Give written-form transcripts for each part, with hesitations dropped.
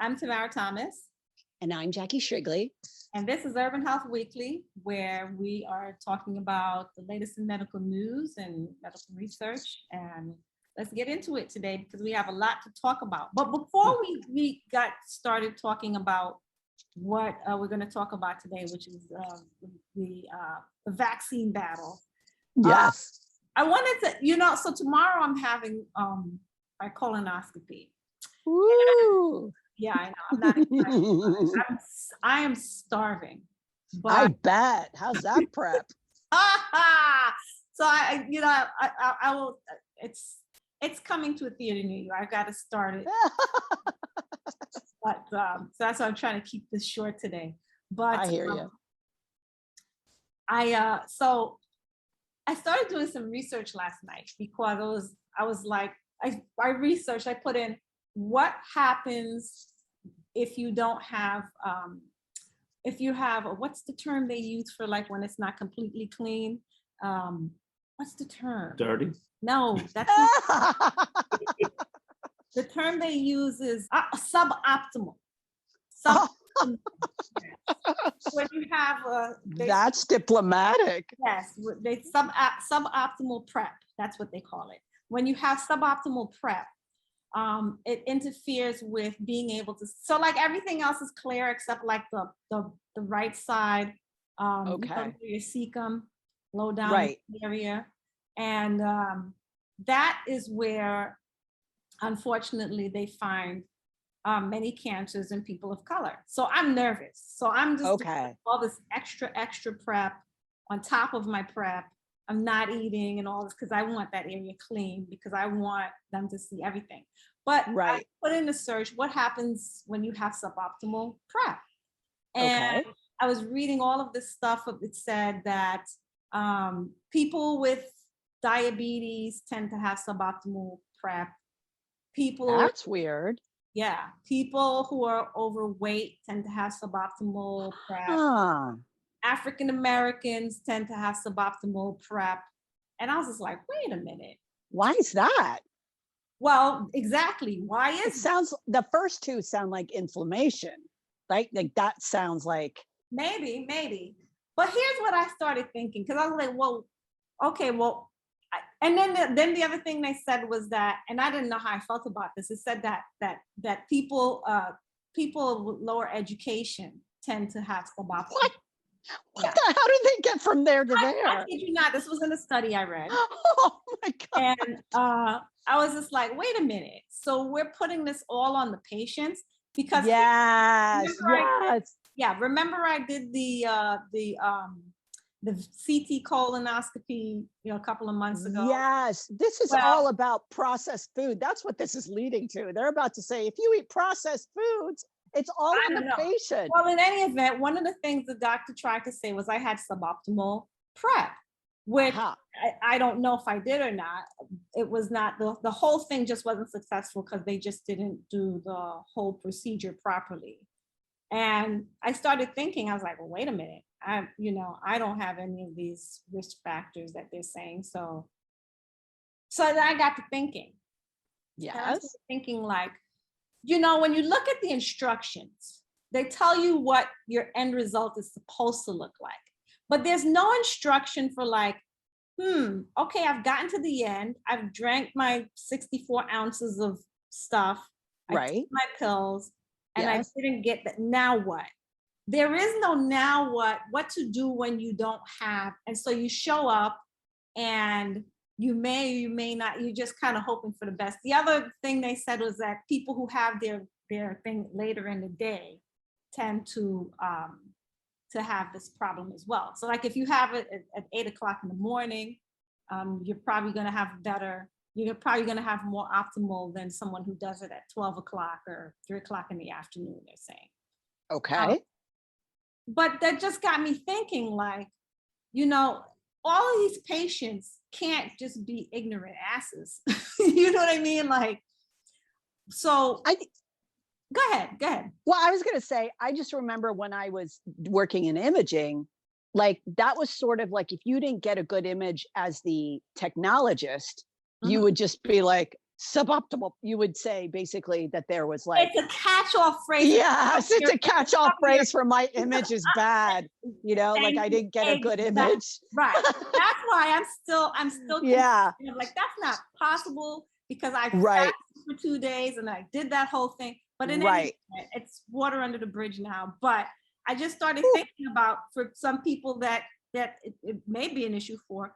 I'm Tamara Thomas. And I'm Jackie Shrigley. And this is Urban Health Weekly, where we are talking about the latest in medical news and medical research. And let's get into it today because we have a lot to talk about. But before we got started talking about what we're going to talk about today, which is the vaccine battle. Yes. I wanted to, so tomorrow I'm having my colonoscopy. Woo! Yeah, I know. I'm not excited. I am starving. But I bet. How's that prep? So I will. It's coming to a theater near you. I got to start it. But so that's why I'm trying to keep this short today. But I hear you. So I started doing some research last night because I was like, I researched. I put in what happens if you don't have if you have what's the term they use for like when it's not completely clean? What's the term? Dirty? No, that's not. The term they use is suboptimal. When you have that's diplomatic. Yes, they suboptimal prep. That's what they call it. When you have suboptimal prep, it interferes with being able to. So like everything else is clear except like the right side. Okay. Your cecum, low down right. area, and that is where, unfortunately, they find many cancers in people of color. So I'm nervous. So I'm just doing all this extra prep on top of my prep. I'm not eating and all this because I want that area clean because I want them to see everything. But I put in the search, what happens when you have suboptimal prep? And I was reading all of this stuff. It said that people with diabetes tend to have suboptimal prep. That's weird. Yeah, people who are overweight tend to have suboptimal prep. African Americans tend to have suboptimal prep. And I was just like, wait a minute. Why is that? Well, exactly. Why is it? Sounds the first two sound like inflammation. Right? Like that sounds like maybe. But here's what I started thinking, because I was like, well, okay, well, and then the other thing they said was that, and I didn't know how I felt about this. It said that people with lower education tend to have suboptimal. What how did they get from there to there? I kid you not. This was in a study I read. Oh my God. And I was just like, wait a minute. So we're putting this all on the patients because remember I did the CT colonoscopy, a couple of months ago. Yes, this is all about processed food. That's what this is leading to. They're about to say, if you eat processed foods, it's all on the patient. Well, in any event, one of the things the doctor tried to say was I had suboptimal prep, which I don't know if I did or not. It was not, the whole thing just wasn't successful because they just didn't do the whole procedure properly. And I started thinking, I was like, well, wait a minute. I don't have any of these risk factors that they're saying. So then I got to thinking. Yes. And I was thinking like, when you look at the instructions, they tell you what your end result is supposed to look like. But there's no instruction for like, okay, I've gotten to the end. I've drank my 64 ounces of stuff. I took my pills and I didn't get that. Now what? There is no now what to do when you don't have. And so you show up and you may not, you're just kind of hoping for the best. The other thing they said was that people who have their thing later in the day tend to have this problem as well. So like if you have it at 8 o'clock in the morning, you're probably going to have you're probably going to have more optimal than someone who does it at 12 o'clock or 3 o'clock in the afternoon, they're saying. Okay. But that just got me thinking like, all of these patients can't just be ignorant asses. You know what I mean? Like, so go ahead. Well, I was going to say, I just remember when I was working in imaging, like that was sort of like, if you didn't get a good image as the technologist, you would just be like, suboptimal, you would say basically that there was like, It's a catch-all phrase. yes, it's a catch-all phrase for my image is bad, you know, like I didn't get a good image. Right. That's why I'm still Yeah. like, that's not possible because I Right. fasted for 2 days and I did that whole thing. But in any Right. event, it's water under the bridge now. But I just started thinking about, for some people that it may be an issue for,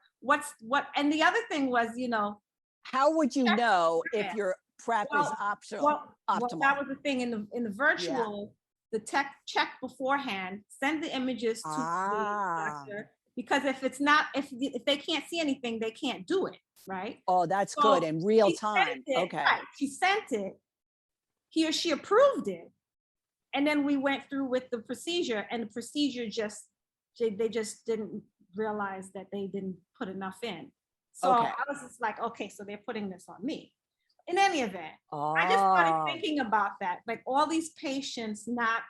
and the other thing was, you know, How would you know if your prep is well, optional? well, that was the thing in the virtual, the tech check beforehand, send the images to the doctor, because if it's not, if they can't see anything, they can't do it, right? Oh, that's So good. In real she sent time. it, Okay. right, she sent it, he or she approved it, and then we went through with the procedure, and the procedure they just didn't realize that they didn't put enough in. So Okay. I was just like, okay, so they're putting this on me. In any event, I just started thinking about that, like all these patients not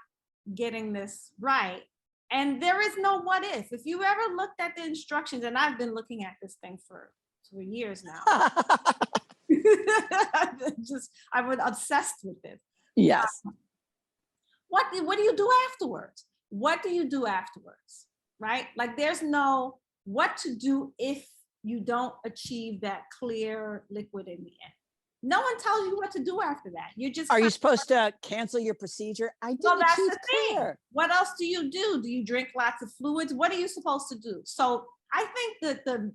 getting this right. And there is no what if. If you ever looked at the instructions, and I've been looking at this thing for years now. I was obsessed with it. Yes. What do you do afterwards? What do you do afterwards? Right? Like there's no what to do if you don't achieve that clear liquid in the end. No one tells you what to do after that. You just Are you supposed to cancel your procedure? I didn't well, that's achieve the clear. thing. What else do you do? Do you drink lots of fluids? What are you supposed to do? So I think that the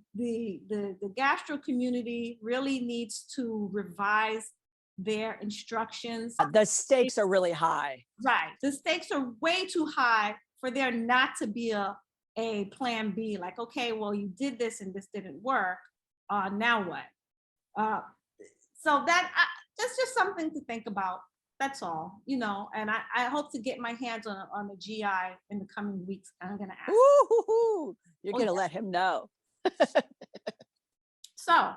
gastro community really needs to revise their instructions. The stakes are really high. Right. The stakes are way too high for there not to be a plan B, like, okay, well, you did this and this didn't work. Now what? So that's just something to think about. That's all, you know, and I hope to get my hands on the GI in the coming weeks. I'm going to ask. Ooh, you're going to let him know. So,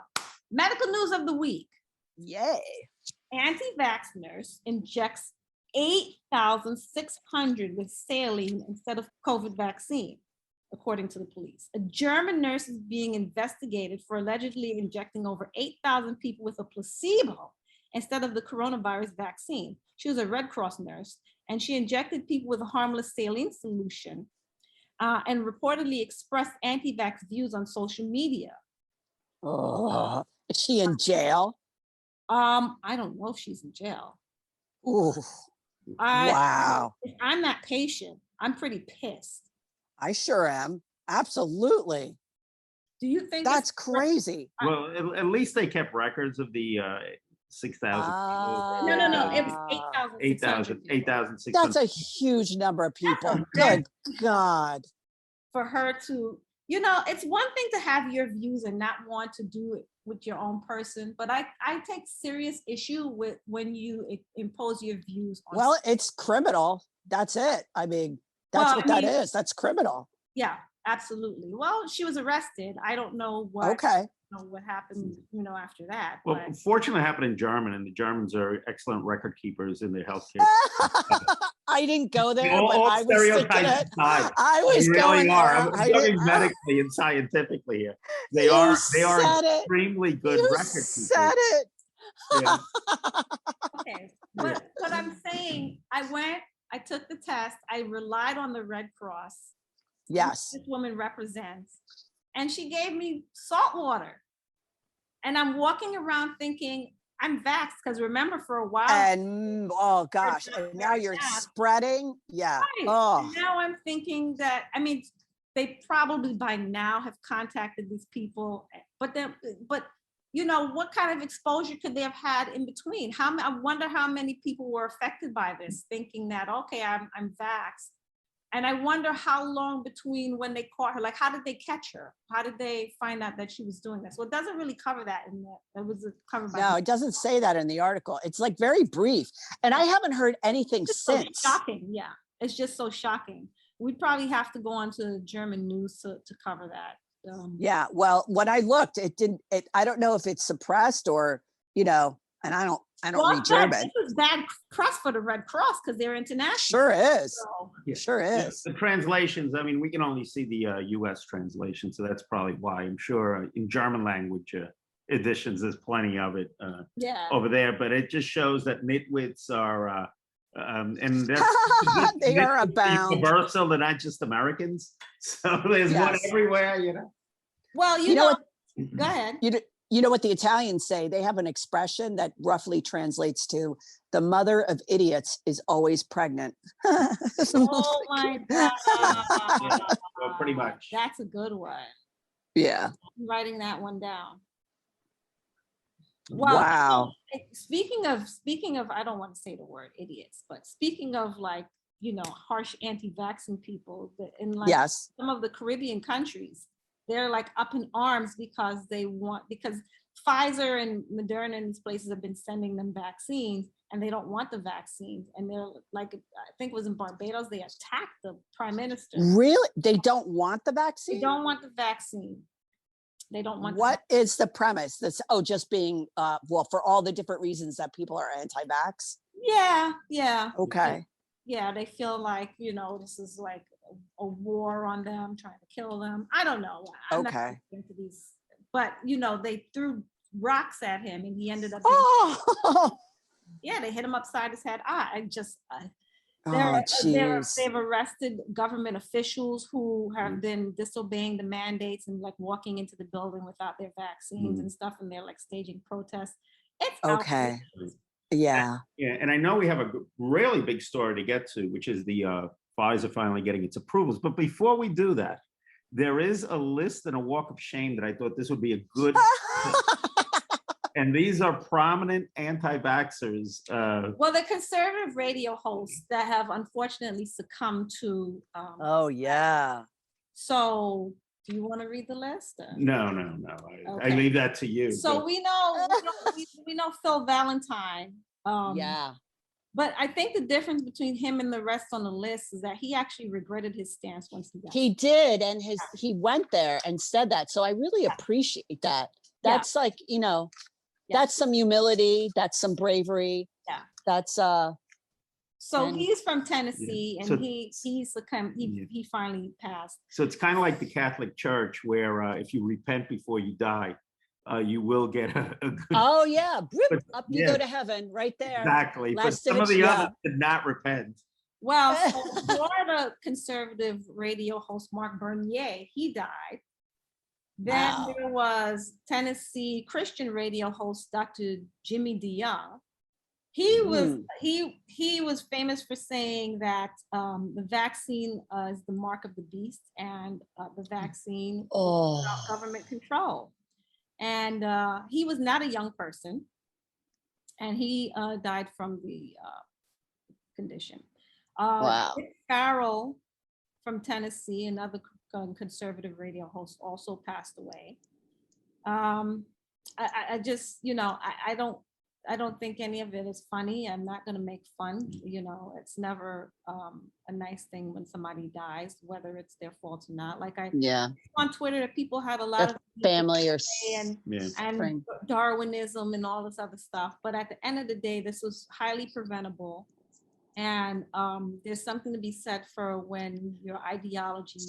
medical news of the week. Yay. AntiVax nurse injects 8,600 with saline instead of COVID vaccine, according to the police. A German nurse is being investigated for allegedly injecting over 8,000 people with a placebo instead of the coronavirus vaccine. She was a RedCross nurse, and she injected people with a harmless saline solution and reportedly expressed anti-vax views on social media. Oh, is she in jail? I don't know if she's in jail. Ooh, wow. If I'm that patient, I'm pretty pissed. I sure am. Absolutely. Do you think that's crazy? Well, at least they kept records of the 6,000. No. It was 8,600. That's a huge number of people. Good God. For her to, you know, it's one thing to have your views and not want to do it with your own person, but I take serious issue with when you impose your views on well, it's criminal. That's it. I mean, that's what that is. That's criminal. Yeah, absolutely. Well, she was arrested. I don't know what. Okay. What happened, you know, after that. Well, but fortunately, it happened in German, and the Germans are excellent record keepers in their healthcare. I didn't go there, but all I was thinking it. I was they going really are. there. I'm talking medically and scientifically here. They are extremely good record keepers. Said it. Yeah. okay, but I'm saying, I took the test. I relied on the Red Cross. Yes. This woman represents, and she gave me salt water. And I'm walking around thinking I'm vaxxed, because remember, for a while. And oh gosh, and now you're spreading. Yeah. Right. Oh. And now I'm thinking that, I mean, they probably by now have contacted these people, but you know, what kind of exposure could they have had in between? I wonder how many people were affected by this, thinking that, okay, I'm vaxxed. And I wonder how long between when they caught her, like, how did they catch her? How did they find out that she was doing this? Well, it doesn't really cover that in that. It was covered by. No, it doesn't say that in the article. It's like very brief. And I haven't heard anything since. So shocking. Yeah. It's just so shocking. We'd probably have to go on to German news to cover that. Yeah. Well, when I looked, I don't know if it's suppressed or, you know, and I don't read German. This is bad press for the Red Cross because they're international. Sure is. So. Yeah. Sure is. The translations, I mean, we can only see the US translation, so that's probably why. I'm sure in German language, editions. There's plenty of it Yeah. over there, but it just shows that nitwits are, and that's they are abound. Universal. They're not just Americans. So there's one everywhere, you know. Well, you know what? Go ahead. You know what the Italians say? They have an expression that roughly translates to "the mother of idiots is always pregnant." Oh my God. Yeah, well, pretty much. That's a good one. Yeah. I'm writing that one down. Well, wow. Speaking of, I don't want to say the word idiots, but speaking of like, you know, harsh anti-vaccine people in like some of the Caribbean countries, they're like up in arms because because Pfizer and Moderna and these places have been sending them vaccines and they don't want the vaccines. And they're like, I think it was in Barbados, they attacked the prime minister. Really? They don't want the vaccine? They don't want the vaccine. They don't want. What is the premise? That's just being well, for all the different reasons that people are anti-vax. Yeah. Okay. Yeah, they feel like, you know, this is like a war on them, trying to kill them. I don't know. I'm not into these, but you know, they threw rocks at him and he ended up. Yeah, they hit him upside his head. They've arrested government officials who have been disobeying the mandates and like walking into the building without their vaccines and stuff, and they're like staging protests. It's okay. Yeah. Yeah, and I know we have a really big story to get to, which is the Pfizer finally getting its approvals. But before we do that, there is a list and a walk of shame that I thought this would be a good. And these are prominent anti-vaxxers. Well, the conservative radio hosts that have unfortunately succumbed to. Oh, yeah. So do you want to read the list? No. I leave that to you. So we know Phil Valentine. Yeah. But I think the difference between him and the rest on the list is that he actually regretted his stance once he got. He did, and he went there and said that. So I really appreciate that. That's like, you know, that's some humility. That's some bravery. Yeah. That's So he's from Tennessee, and he finally passed. So it's kind of like the Catholic Church, where if you repent before you die, you will get a good. Oh yeah, up you go to heaven, right there. Exactly. But some of the others did not repent. Well, so Florida conservative radio host Mark Bernier, he died. Then there was Tennessee Christian radio host Dr. Jimmy DeYoung. He was famous for saying that the vaccine is the mark of the beast, and the vaccine without government control. And he was not a young person, and he died from the condition. Dick Farrell from Tennessee, another conservative radio host, also passed away. I just, you know, I don't think any of it is funny. I'm not going to make fun. You know, it's never a nice thing when somebody dies, whether it's their fault or not. Like on Twitter, that people had a lot of family and Darwinism and all this other stuff. But at the end of the day, this was highly preventable. And there's something to be said for when your ideology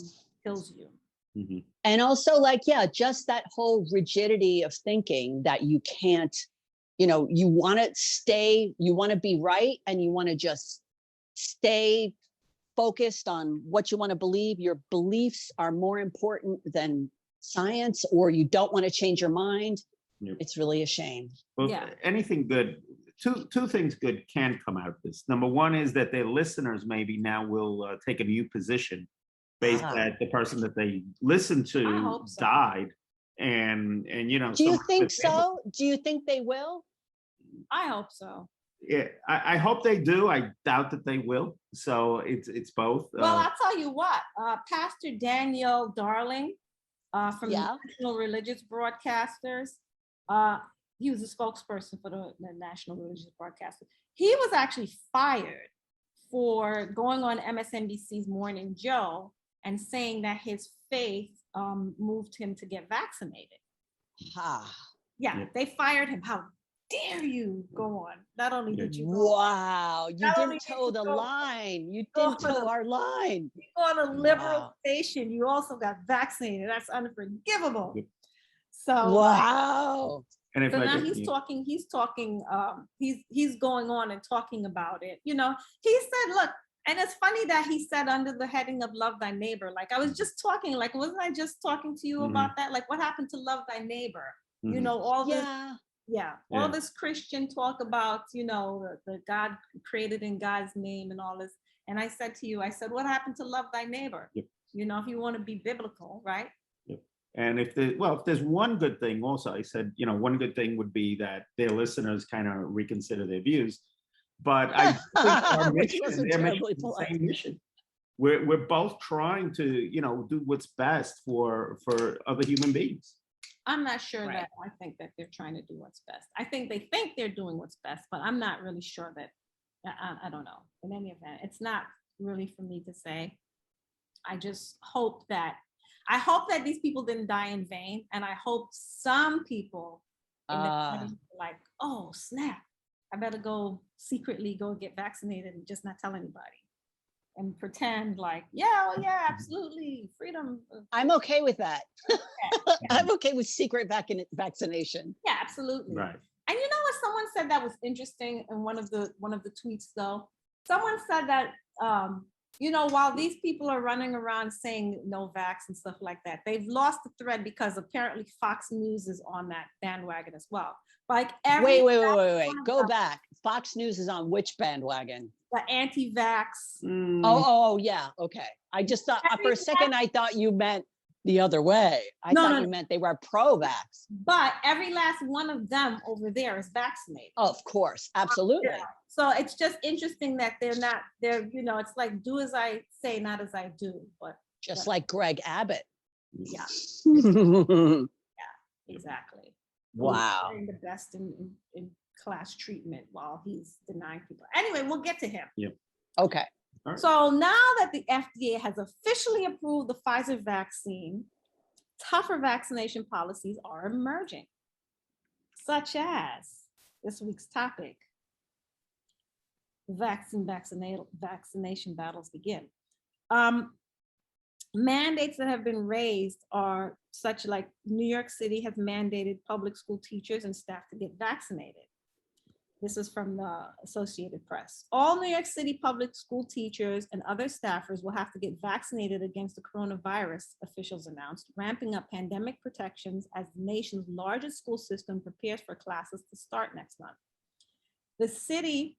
kills you. Mm-hmm. And also, like, just that whole rigidity of thinking that you can't, you know, you want to be right, and you want to just stay focused on what you want to believe. Your beliefs are more important than science, or you don't want to change your mind. Yep. It's really a shame. Well, anything good, two things good can come out of this. Number one is that their listeners maybe now will take a new position based that the person that they listened to died. And you know, do you think so? Do you think they will? I hope so. Yeah, I hope they do. I doubt that they will. So it's both. Well, I'll tell you what, Pastor Daniel Darling from the National Religious Broadcasters, he was a spokesperson for the National Religious Broadcasters. He was actually fired for going on MSNBC's Morning Joe and saying that his faith moved him to get vaccinated. They fired him. How dare you go on? Not only did you go you didn't toe the line. You didn't toe our line. You go on a liberal station, you also got vaccinated. That's unforgivable. So Wow. And if so I now could, he's talking, he's going on and talking about it. He said, look, and it's funny that he said under the heading of love thy neighbor, like I was just talking, like, wasn't I just talking to you about that? Like, what happened to love thy neighbor? All this, all this Christian talk about, the God created in God's name and all this. And I said to you, I said, what happened to love thy neighbor? Yep. If you want to be biblical, right? And if there's one good thing also, I said, one good thing would be that their listeners kind of reconsider their views. But I think our mission and their mission is the same mission. We're both trying to, do what's best for other human beings. I'm not sure that I think that they're trying to do what's best. I think they think they're doing what's best, but I'm not really sure that, I don't know. In any event, it's not really for me to say. I just hope that these people didn't die in vain. And I hope some people in the audience are like, oh, snap, I better secretly go get vaccinated and just not tell anybody and pretend like, absolutely, freedom. I'm okay with that. I'm okay with secret vaccination. Yeah, absolutely. Right. And what someone said that was interesting in one of the tweets though? Someone said that while these people are running around saying no vax and stuff like that, they've lost the thread because apparently Fox News is on that bandwagon as well. Like wait. Go back. Fox News is on which bandwagon? The anti-vax. Oh, yeah. Okay. I just thought for a second, I thought you meant the other way. I thought you meant they were pro-vax. But every last one of them over there is vaccinated. Oh, of course. Absolutely. So it's just interesting that they're it's like do as I say, not as I do. But just like Greg Abbott. Yeah. Exactly. Wow. He's the best in class treatment while he's denying people. Anyway, we'll get to him. Yeah. Okay. Right. So now that the FDA has officially approved the Pfizer vaccine, tougher vaccination policies are emerging, such as this week's topic, vaccination battles begin. Mandates that have been raised are such like New York City has mandated public school teachers and staff to get vaccinated. This is from the Associated Press. All New York City public school teachers and other staffers will have to get vaccinated against the coronavirus, officials announced, ramping up pandemic protections as the nation's largest school system prepares for classes to start next month. The city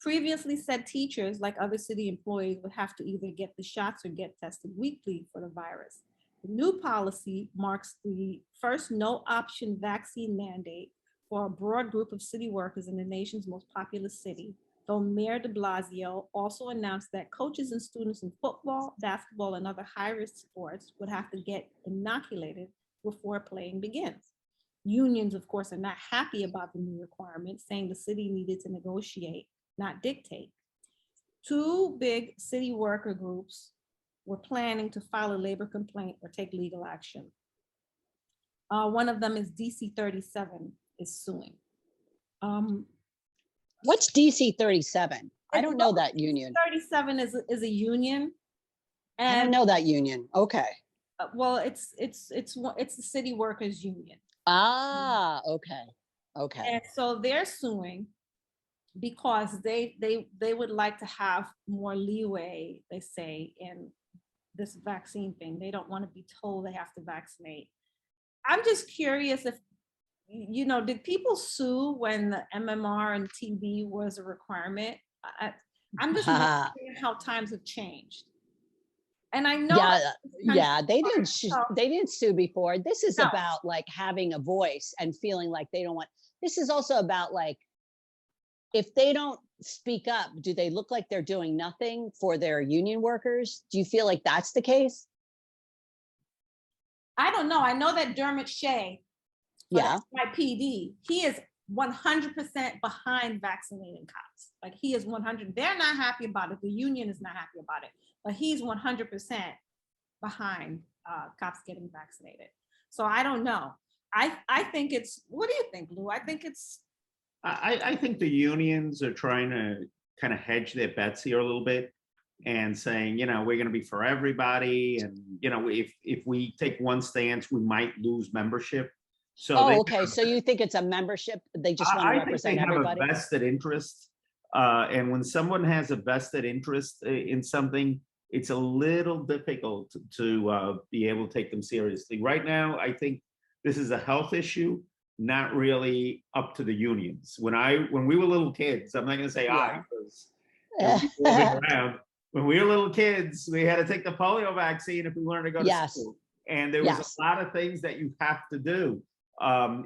previously said teachers, like other city employees, would have to either get the shots or get tested weekly for the virus. The new policy marks the first no-option vaccine mandate for a broad group of city workers in the nation's most populous city, though Mayor de Blasio also announced that coaches and students in football, basketball, and other high-risk sports would have to get inoculated before playing begins. Unions, of course, are not happy about the new requirement, saying the city needed to negotiate, not dictate. Two big city worker groups were planning to file a labor complaint or take legal action. One of them is DC 37 is suing. What's DC 37? I don't know that union. 37 is a union. And I don't know that union. Okay. Well, it's the city workers union. Ah, okay. Okay. And so they're suing because they would like to have more leeway, they say, in this vaccine thing. They don't want to be told they have to vaccinate. I'm just curious if, did people sue when the MMR and TB was a requirement? I'm just wondering how times have changed. And I know they didn't sue before. This is about like having a voice and feeling like they don't want. This is also about like, if they don't speak up, do they look like they're doing nothing for their union workers? Do you feel like that's the case? I don't know. I know that Dermot Shea, NYPD, he is 100% behind vaccinating cops. Like he is 100. They're not happy about it. The union is not happy about it, but he's 100% behind cops getting vaccinated. So I don't know. I think it's. What do you think, Lou? I think it's. I think the unions are trying to kind of hedge their bets here a little bit. and saying, you know, we're going to be for everybody. And, you know, if we take one stance, we might lose membership. So Oh, okay. So you think it's a membership? They just want to I think represent they have everybody? a vested interest. And when someone has a vested interest in something, it's a little difficult to be able to take them seriously. Right now, I think this is a health issue, not really up to the unions. When we were little kids, I'm not going to say I, because you know, people have been around. When we were little kids, we had to take the polio vaccine if we wanted to go to Yes. school. And there was Yes. a lot of things that you have to do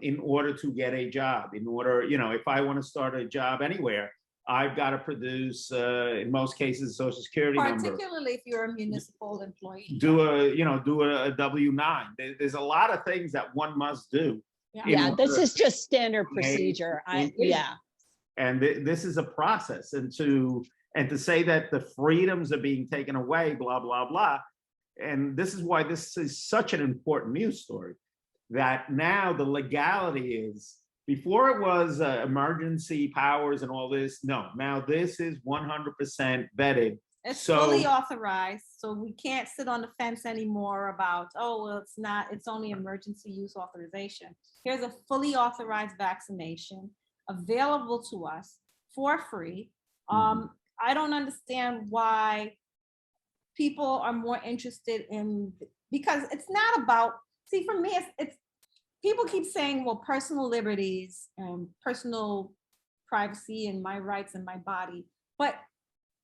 in order to get a job. In order, you know, if I want to start a job anywhere, I've got to produce, in most cases, a Social Security number. Particularly if you're a municipal employee. Do a W-9. There's a lot of things that one must do. Yeah, this is just standard procedure. And this is a process. And to say that the freedoms are being taken away, blah, blah, blah. And this is why this is such an important news story, that now the legality is, before it was emergency powers and all this. No, now this is 100% vetted. It's fully authorized, so we can't sit on the fence anymore about, oh, well, it's only emergency use authorization. Here's a fully authorized vaccination available to us for free. I don't understand why people are more interested in, because it's not about, see, for me, it's people keep saying, well, personal liberties and personal privacy and my rights and my body, but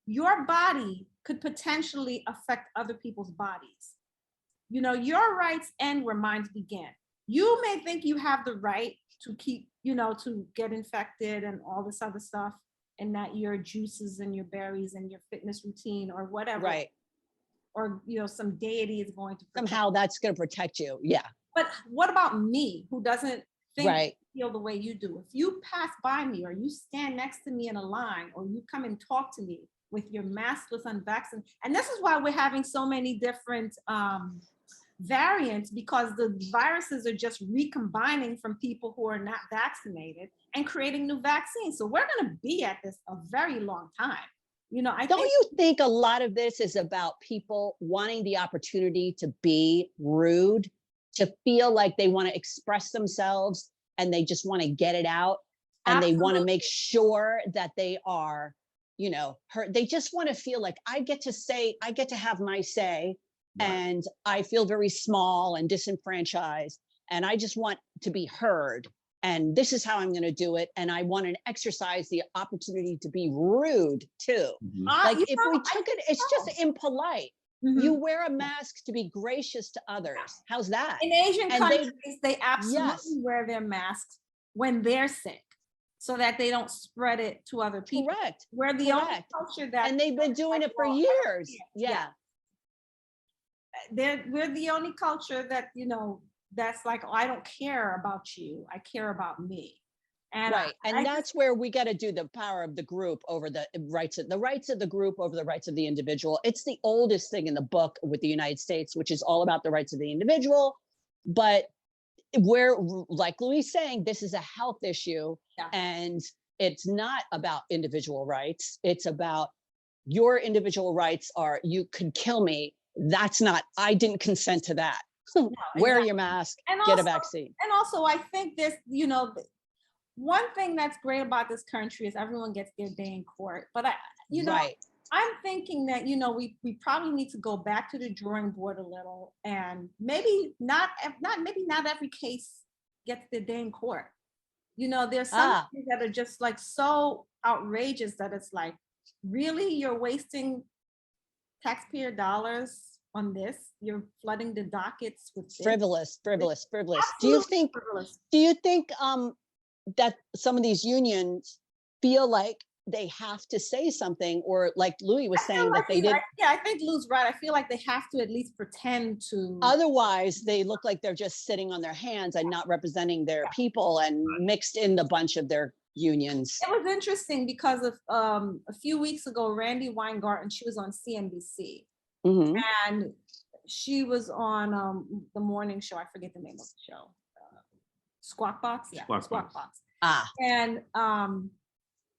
your body could potentially affect other people's bodies. You know, your rights end where mine begin. You may think you have the right to keep, you know, to get infected and all this other stuff, and that your juices and your berries and your fitness routine or whatever, right, or, you know, some deity is going to somehow that's going to protect you. Yeah. But what about me, who doesn't think, right, feel the way you do? If you pass by me, or you stand next to me in a line, or you come and talk to me with your maskless, unvaccinated, and this is why we're having so many different variants, because the viruses are just recombining from people who are not vaccinated and creating new vaccines. So we're going to be at this a very long time. You know, don't you think a lot of this is about people wanting the opportunity to be rude, to feel like they want to express themselves and they just want to get it out, and Absolutely. they want to make sure that they are, you know, heard. They just want to feel like I get to have my say, right, and I feel very small and disenfranchised, and I just want to be heard. And this is how I'm going to do it. And I want to exercise the opportunity to be rude too. Like if we took it, it's just impolite. You wear a mask to be gracious to others. How's that? In Asian countries, they absolutely wear their masks when they're sick, so that they don't spread it to other people. Correct. We're the only culture that, and they've been doing it for years. Yeah. We're the only culture that, you know, that's like, oh, I don't care about you, I care about me. And right. And that's where we got to do the power of the group over the rights of the group over the rights of the individual. It's the oldest thing in the book with the United States, which is all about the rights of the individual. But we're, like Louis saying, this is a health issue, and it's not about individual rights. It's about your individual rights are, you could kill me. That's not, I didn't consent to that. No, wear your mask, and get a vaccine. And also, I think this, you know, one thing that's great about this country is everyone gets their day in court. But I'm thinking that, you know, we probably need to go back to the drawing board a little, and maybe not every case gets their day in court. You know, there's some things that are just like so outrageous that it's like, really, you're wasting taxpayer dollars on this? You're flooding the dockets with frivolous. Absolutely Do you think frivolous. That some of these unions feel like they have to say something, or like Louis was saying that they did? I think Lou's right. I feel like they have to at least pretend to. Otherwise, they look like they're just sitting on their hands and not representing their people, and mixed in the bunch of their unions. It was interesting because of a few weeks ago, Randy Weingarten, she was on CNBC. And she was on the morning show. I forget the name of the show. Squawk Box. Yeah, Squawk Box. And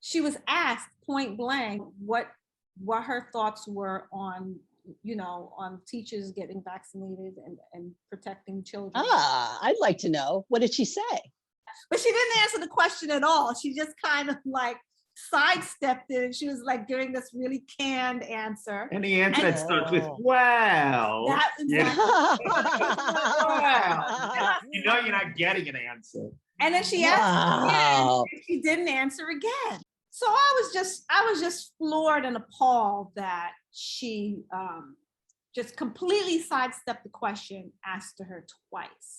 she was asked point blank what what her thoughts were on, on teachers getting vaccinated and protecting children. I'd like to know. What did she say? But she didn't answer the question at all. She just kind of like sidestepped it. And she was like giving this really canned answer. And the answer that starts with, Oh. well, That yeah. Wow. You know you're not getting an answer. And then she asked Wow. again, and she didn't answer again. So I was just floored and appalled that she just completely sidestepped the question asked to her twice.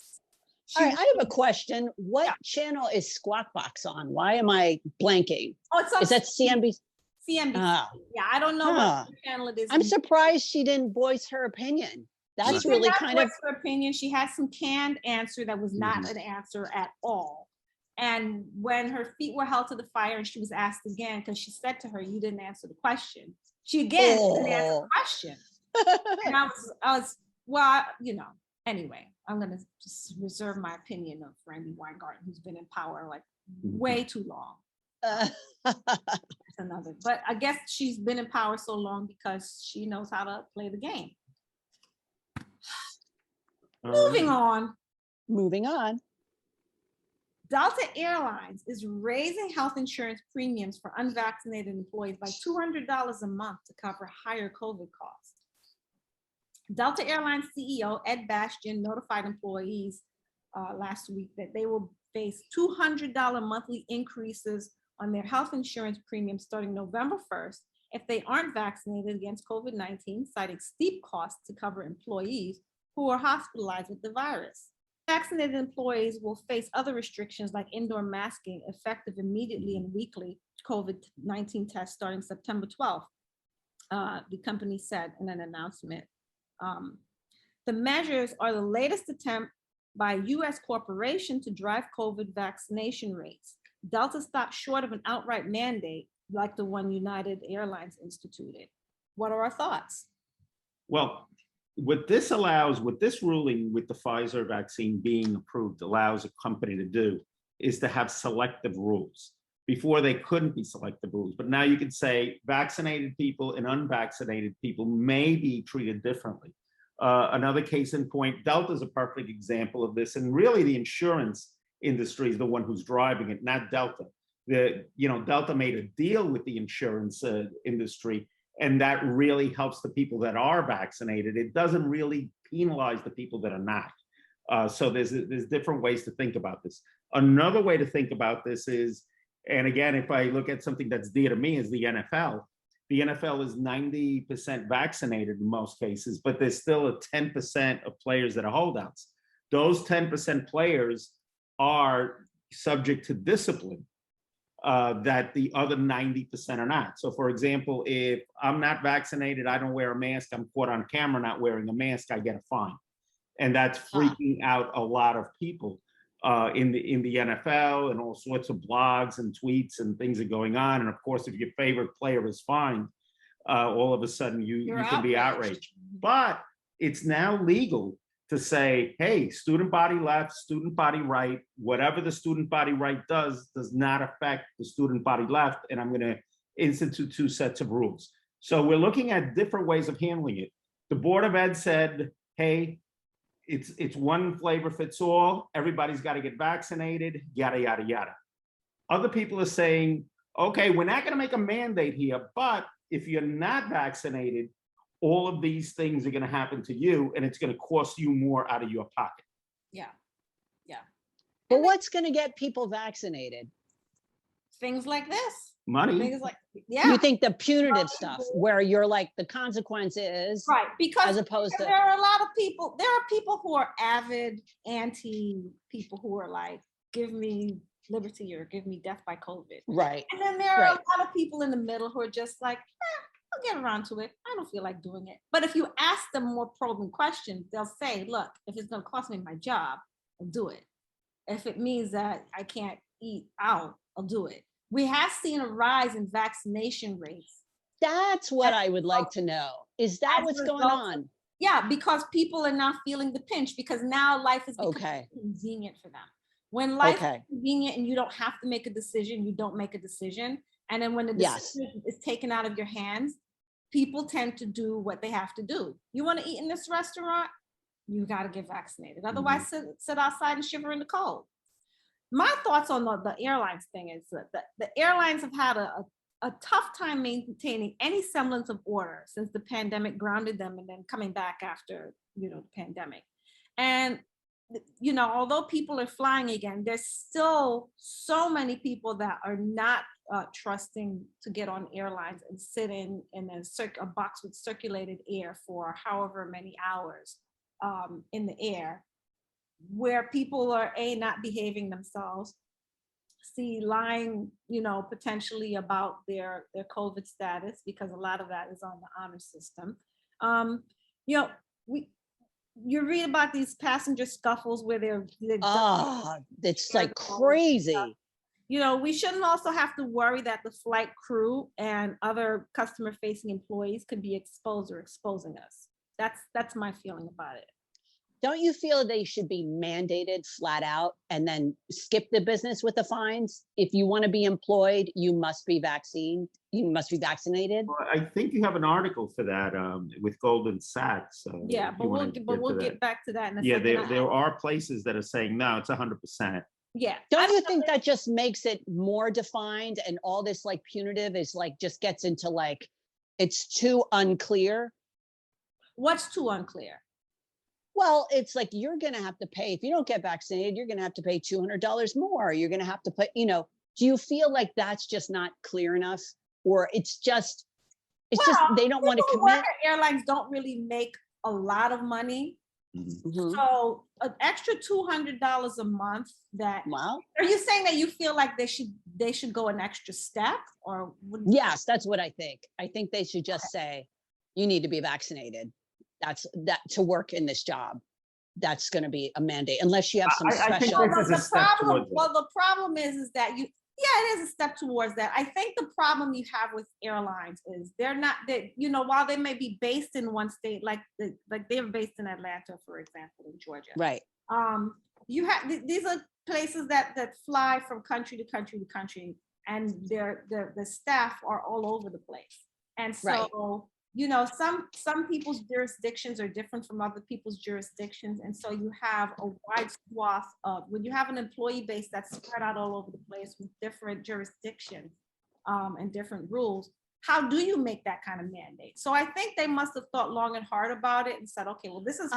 All right, I have a question. What channel is Squawk Box on? Why am I blanking? Oh, it's on Is that CNBC? CNBC. Ah. Yeah, I don't know what channel it is. I'm surprised she didn't voice her opinion. That's She really did not kind of voice her opinion. She had some canned answer that was not an answer at all. And when her feet were held to the fire and she was asked again, because she said to her, "You didn't answer the question." She again didn't answer the question. And I was, well, anyway, I'm gonna just reserve my opinion of Randy Weingarten, who's been in power like way too long. That's another, but I guess she's been in power so long because she knows how to play the game. Moving on. Moving on. Delta Airlines is raising health insurance premiums for unvaccinated employees by $200 a month to cover higher COVID costs. Delta Airlines CEO Ed Bastian notified employees last week that they will face $200 monthly increases on their health insurance premiums starting November 1st if they aren't vaccinated against COVID-19, citing steep costs to cover employees who are hospitalized with the virus. Vaccinated employees will face other restrictions like indoor masking effective immediately and weekly COVID-19 tests starting September 12th, the company said in an announcement. The measures are the latest attempt by US corporation to drive COVID vaccination rates. Delta stopped short of an outright mandate like the one United Airlines instituted. What are our thoughts? Well, what this ruling with the Pfizer vaccine being approved allows a company to do is to have selective rules. Before they couldn't be selective rules, but now you can say vaccinated people and unvaccinated people may be treated differently. Another case in point, Delta is a perfect example of this, and really the insurance industry is the one who's driving it, not Delta. Delta made a deal with the insurance industry, and that really helps the people that are vaccinated. It doesn't really penalize the people that are not. So there's different ways to think about this. Another way to think about this is, and again, if I look at something that's dear to me, is the NFL. The NFL is 90% vaccinated in most cases, but there's still a 10% of players that are holdouts. Those 10% players are subject to discipline that the other 90% are not. So for example, if I'm not vaccinated, I don't wear a mask, I'm caught on camera not wearing a mask, I get a fine. And that's freaking out a lot of people in the NFL, and all sorts of blogs and tweets and things are going on. And of course, if your favorite player is fined, all of a sudden you can be outraged. But it's now legal to say, hey, student body left, student body right, whatever the student body right does not affect the student body left, and I'm going to institute two sets of rules. So we're looking at different ways of handling it. The Board of Ed said, hey, it's one flavor fits all, everybody's got to get vaccinated, yada, yada, yada. Other people are saying, okay, we're not going to make a mandate here, but if you're not vaccinated, all of these things are going to happen to you, and it's going to cost you more out of your pocket. Yeah. But what's going to get people vaccinated? Things like this. Money. Things like, yeah. You think the punitive stuff where you're like, the consequence is, right, because as opposed to, there are a lot of people, there are people who are avid people who are like, give me liberty or give me death by COVID. right. And then there are a lot of people in the middle who are just like, I'll get around to it. I don't feel like doing it. But if you ask them more probing questions, they'll say, look, if it's going to cost me my job, I'll do it. If it means that I can't eat out, I'll do it. We have seen a rise in vaccination rates. That's what I would like to know. Is that what's going on? Yeah, because people are not feeling the pinch, because now life is becoming convenient for them. When life is convenient and you don't have to make a decision, you don't make a decision. And then when the decision is taken out of your hands, people tend to do what they have to do. You want to eat in this restaurant, you got to get vaccinated. Otherwise, sit outside and shiver in the cold. My thoughts on the airlines thing is that the airlines have had a tough time maintaining any semblance of order since the pandemic grounded them and then coming back after, the pandemic. And, although people are flying again, there's still so many people that are not trusting to get on airlines and sit in a box with circulated air for however many hours in the air, where people are not behaving themselves, lying, potentially about their COVID status, because a lot of that is on the honor system. You read about these passenger scuffles where they're it's like crazy. We shouldn't also have to worry that the flight crew and other customer facing employees could be exposed or exposing us. That's my feeling about it. Don't you feel they should be mandated flat out and then skip the business with the fines? If you want to be employed, you must be vaccinated. Well, I think you have an article for that with Goldman Sachs. Yeah, but we'll get back to that in a second. There are places that are saying, no, it's 100%. Yeah. Don't you think that just makes it more defined, and all this like punitive is like just gets into like, it's too unclear? What's too unclear? Well, it's like, you're going to have to pay, if you don't get vaccinated, you're going to have to pay $200 more. You're going to have to put, do you feel like that's just not clear enough? Or it's just they don't want to commit? Airlines don't really make a lot of money. Mm-hmm. So an extra $200 a month Wow. Are you saying that you feel like they should go an extra step, or? Yes, that's what I think. I think they should just say, you need to be vaccinated. That's to work in this job. That's going to be a mandate, unless you have some special. I think this is a step towards it. Well, the problem is that it is a step towards that. I think the problem you have with airlines is while they may be based in one state, like they're based in Atlanta, for example, in Georgia. Right. You have these are places that fly from country to country to country, and the staff are all over the place, and so. Right. Some people's jurisdictions are different from other people's jurisdictions. And so you have a wide swath of, when you have an employee base that's spread out all over the place with different jurisdictions and different rules, how do you make that kind of mandate? So I think they must have thought long and hard about it and said, okay, well, this is.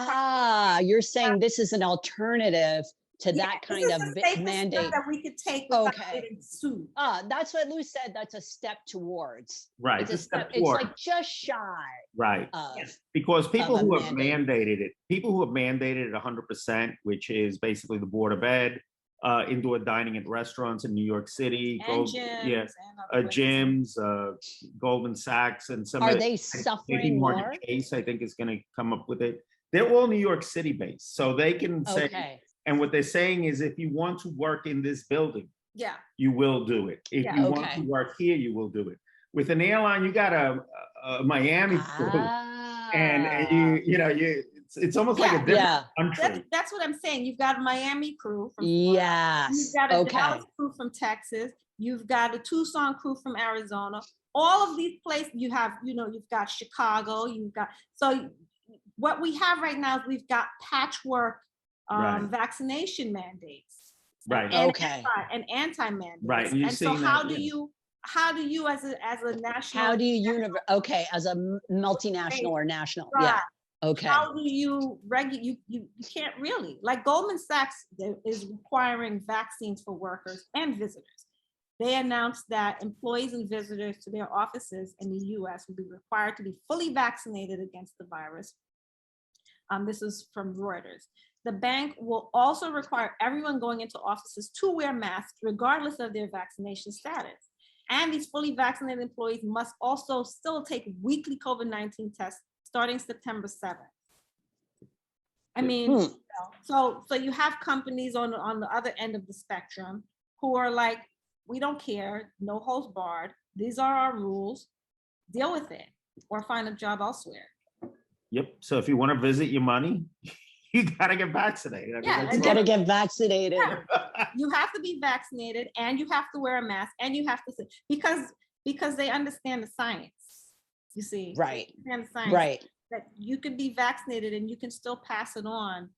You're saying this is an alternative to that kind of mandate that we could take without getting sued. That's what Lou said. That's a step towards. Right. It's a step. It's like just shy. Right. Because people who have mandated it 100%, which is basically the Board of Ed, indoor dining at restaurants in New York City, and gyms, Goldman Sachs, and some. Are they suffering more? Chase, I think, is going to come up with it. They're all New York City based, so they can say. Okay. And what they're saying is, if you want to work in this building, you will do it. If you want to work here, you will do it. With an airline, you got a Miami crew, and it's almost like a different country. That's what I'm saying. You've got a Miami crew from Florida. You've got a Dallas crew from Texas. You've got a Tucson crew from Arizona. All of these places you've got Chicago. So what we have right now is we've got patchwork. Vaccination mandates, right? And anti-mandates, right? And so how do you as a national? As a multinational or national, okay. How do you regulate? You can't really, like Goldman Sachs is requiring vaccines for workers and visitors. They announced that employees and visitors to their offices in the U.S. will be required to be fully vaccinated against the virus. This is from Reuters. The bank will also require everyone going into offices to wear masks, regardless of their vaccination status. And these fully vaccinated employees must also still take weekly COVID-19 tests starting September 7th. I mean, so you have companies on the other end of the spectrum who are like, we don't care, no holds barred. These are our rules. Deal with it or find a job elsewhere. Yep. So if you want to visit your money, you got to get vaccinated. You got to get vaccinated. You have to be vaccinated, and you have to wear a mask, and you have to because they understand the science. you see. Right. And science, Right. that you can be vaccinated and you can still pass it on.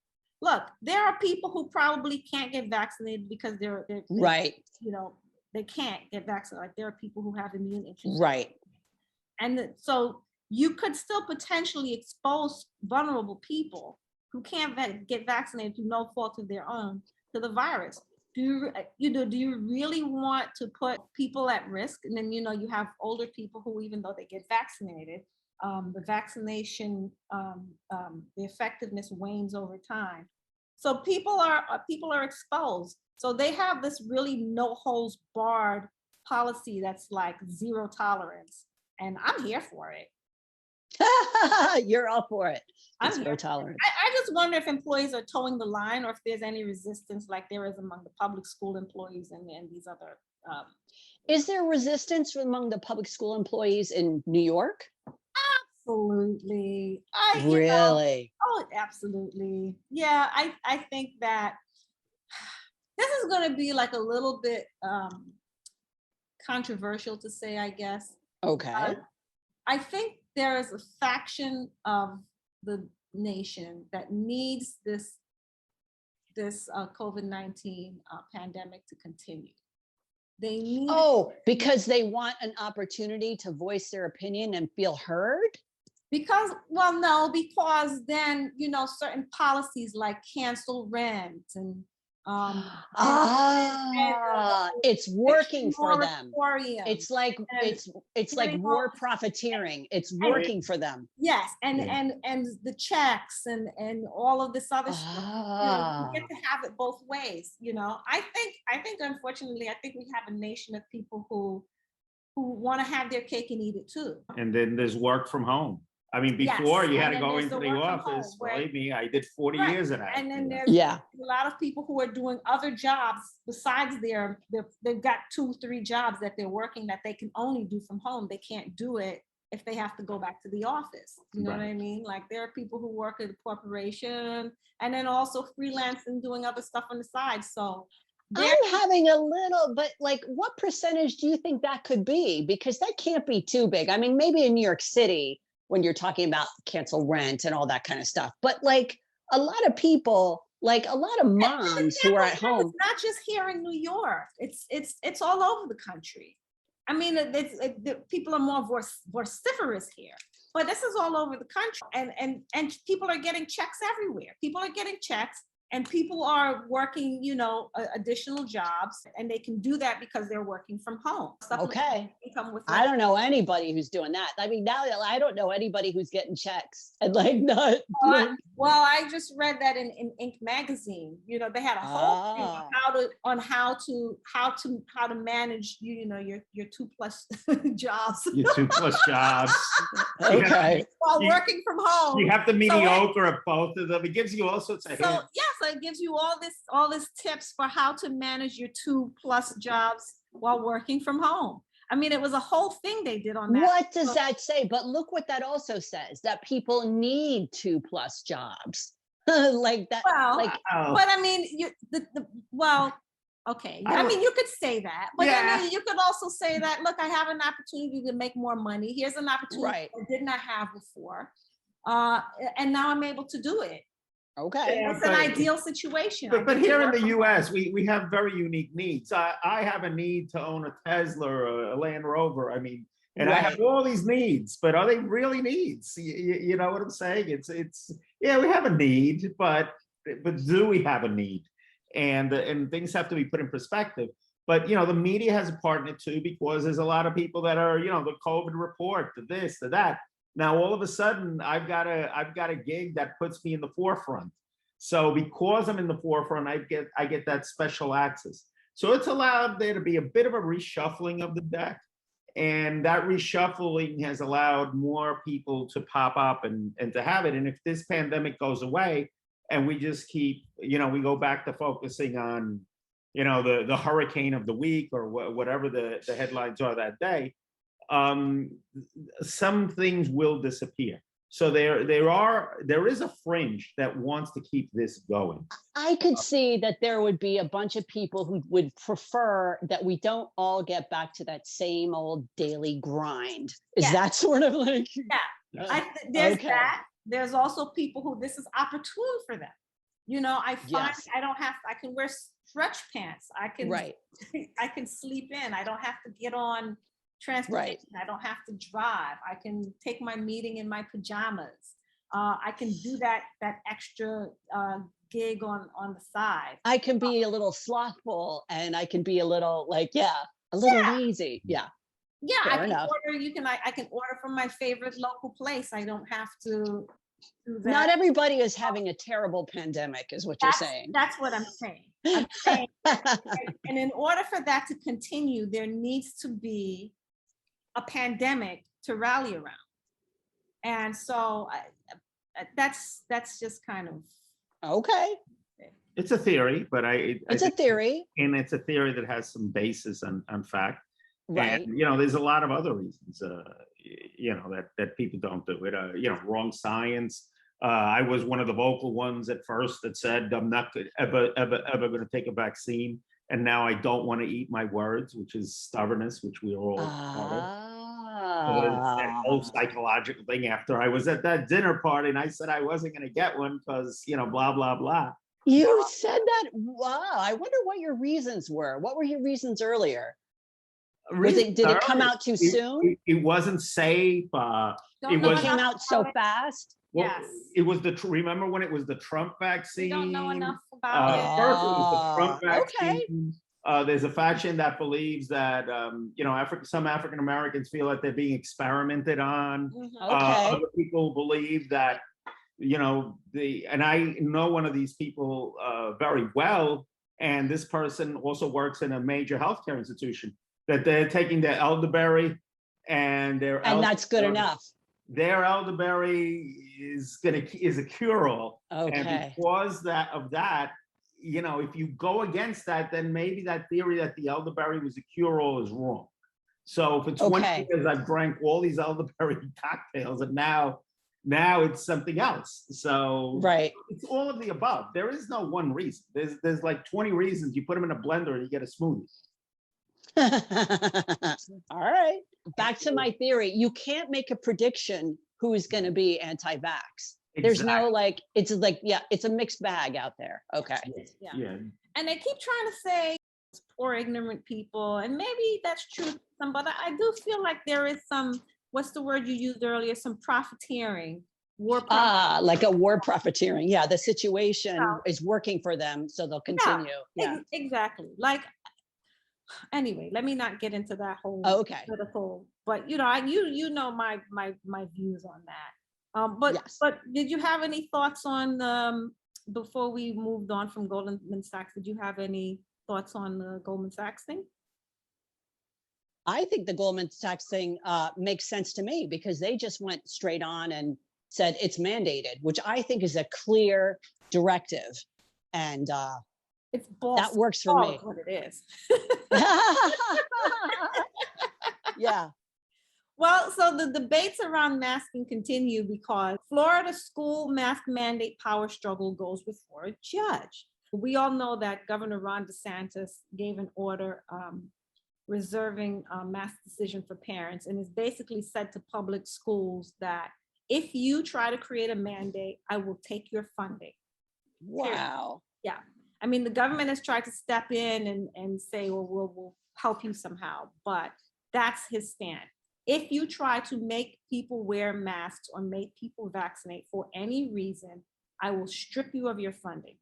Look, there are people who probably can't get vaccinated because they're Right. you know, they can't get vaccinated. Like there are people who have immune issues. Right. And so you could still potentially expose vulnerable people who can't get vaccinated through no fault of their own to the virus. Do you really want to put people at risk? And then, you have older people who, even though they get vaccinated, the vaccination, the effectiveness wanes over time. So people are exposed. So they have this really no holds barred policy that's like zero tolerance. And I'm here for it. You're all for it. I'm It's here. zero tolerance. I just wonder if employees are towing the line, or if there's any resistance like there is among the public school employees and these other. Is there resistance among the public school employees in New York? Absolutely. Really? Oh, absolutely. Yeah, I think that this is going to be like a little bit controversial to say, I guess. Okay. I think there is a faction of the nation that needs this COVID-19 pandemic to continue. They need. Oh, because they want an opportunity to voice their opinion and feel heard? Because then, certain policies like cancel rent and it's working for them. moratorium. It's like war profiteering. It's working for them. Yes, and the checks and all of this other stuff. You get to have it both ways. I think unfortunately, I think we have a nation of people who want to have their cake and eat it too. And then there's work from home. I mean, before you had to go into the office. Believe me, I did 40 years of that. And then there's a lot of people who are doing other jobs besides they've got 2-3 jobs that they're working that they can only do from home. They can't do it if they have to go back to the office. You know what I mean? Like there are people who work at a corporation and then also freelance and doing other stuff on the side. So I'm having a little, but like what percentage do you think that could be? Because that can't be too big. I mean, maybe in New York City, when you're talking about cancel rent and all that kind of stuff. But like a lot of people, like a lot of moms who are at home. It's not just here in New York. It's all over the country. I mean, people are more vociferous here, but this is all over the country. And people are getting checks everywhere. People are getting checks. And people are working, additional jobs, and they can do that because they're working from home. Okay. I don't know anybody who's doing that. I mean, now I don't know anybody who's getting checks and like not. Well, I just read that in Inc. magazine. They had a whole thing on how to manage your 2+ jobs. Your 2+ jobs. Okay. While working from home. You have the mediocre of both of them. It gives you all sorts of hints. So it gives you all this tips for how to manage your 2+ jobs while working from home. I mean, it was a whole thing they did on that. What does that say? But look what that also says, that people need 2+ jobs. Like that. Well, but I mean, okay. I mean, you could say that, but I mean, you could also say that, look, I have an opportunity to make more money. Here's an opportunity I did not have before. And now I'm able to do it. Okay. It's an ideal situation. But here in the US, we have very unique needs. I have a need to own a Tesla or a Land Rover. I mean, and I have all these needs, but are they really needs? You know what I'm saying? It's we have a need, but do we have a need? And things have to be put in perspective. But the media has a part in it too, because there's a lot of people that are, the COVID report, to this, to that. Now, all of a sudden, I've got a gig that puts me in the forefront. So because I'm in the forefront, I get that special access. So it's allowed there to be a bit of a reshuffling of the deck. And that reshuffling has allowed more people to pop up and to have it. And if this pandemic goes away and we just keep, we go back to focusing on, the hurricane of the week or whatever the headlines are that day, some things will disappear. So there is a fringe that wants to keep this going. I could see that there would be a bunch of people who would prefer that we don't all get back to that same old daily grind. Is Yeah. that sort of like? Yeah, there's Okay. that. There's also people who this is opportune for them. You know, I find Yes. I can wear stretch pants. I can, Right. I can sleep in. I don't have to get on transportation. I don't have to drive. I can take my meeting in my pajamas. I can do that extra gig on the side. I can be a little slothful and I can be a little like, a little lazy. Yeah. Yeah, Fair I can enough. order. I can order from my favorite local place. I don't have to do that. Not everybody is having a terrible pandemic, is what you're saying. That's what I'm saying. I'm saying, and in order for that to continue, there needs to be a pandemic to rally around. And so that's just kind of Okay. It's a theory, but It's a theory. and it's a theory that has some basis on fact. Right. And, you know, there's a lot of other reasons, you know, that people don't do it. You know, wrong science. I was one of the vocal ones at first that said I'm not ever going to take a vaccine, and now I don't want to eat my words, which is stubbornness, which we are all part of. So there's that whole psychological thing. After I was at that dinner party, and I said I wasn't going to get one because, you know, blah blah blah. You said that. Wow. I wonder what your reasons were. What were your reasons earlier? Did it come out too soon? It wasn't safe. It came out so fast. Well, yes. It was remember when it was the Trump vaccine? We don't know enough about it. First it was the Trump vaccine. Okay. There's a faction that believes that, you know, some African Americans feel that they're being experimented on. Okay. Other people believe that, you know, and I know one of these people very well, and this person also works in a major healthcare institution, that they're taking their elderberry and that's good enough. Their elderberry is a cure-all. Okay. And because of that, you know, if you go against that, then maybe that theory that the elderberry was a cure-all is wrong. So for 20 years, I've drank all these elderberry cocktails, and now it's something else. So it's all of the above. There is no one reason. There's like 20 reasons. You put them in a blender and you get a smoothie. All right. Back to my theory. You can't make a prediction who is going to be anti-vax. There's no it's a mixed bag out there. Okay. Yeah. And they keep trying to say it's poor ignorant people, and maybe that's true to some, but I do feel like there is some, what's the word you used earlier? Some profiteering. Like a war profiteering. Yeah, the situation is working for them, so they'll continue. Yeah. Exactly. Like, anyway, let me not get into that whole political, but you know, you know my views on that. But did you have any thoughts on before we moved on from Goldman Sachs? Did you have any thoughts on the Goldman Sachs thing? I think the Goldman Sachs thing makes sense to me because they just went straight on and said it's mandated, which I think is a clear directive, and it's boss. That works for me. What it is. Yeah. Well, so the debates around masking continue because Florida school mask mandate power struggle goes before a judge. We all know that Governor Ron DeSantis gave an order reserving mask decision for parents, and has basically said to public schools that if you try to create a mandate, I will take your funding. Wow. Yeah. I mean, the government has tried to step in and say, well, we'll help you somehow, but that's his stand. If you try to make people wear masks or make people vaccinate for any reason, I will strip you of your funding.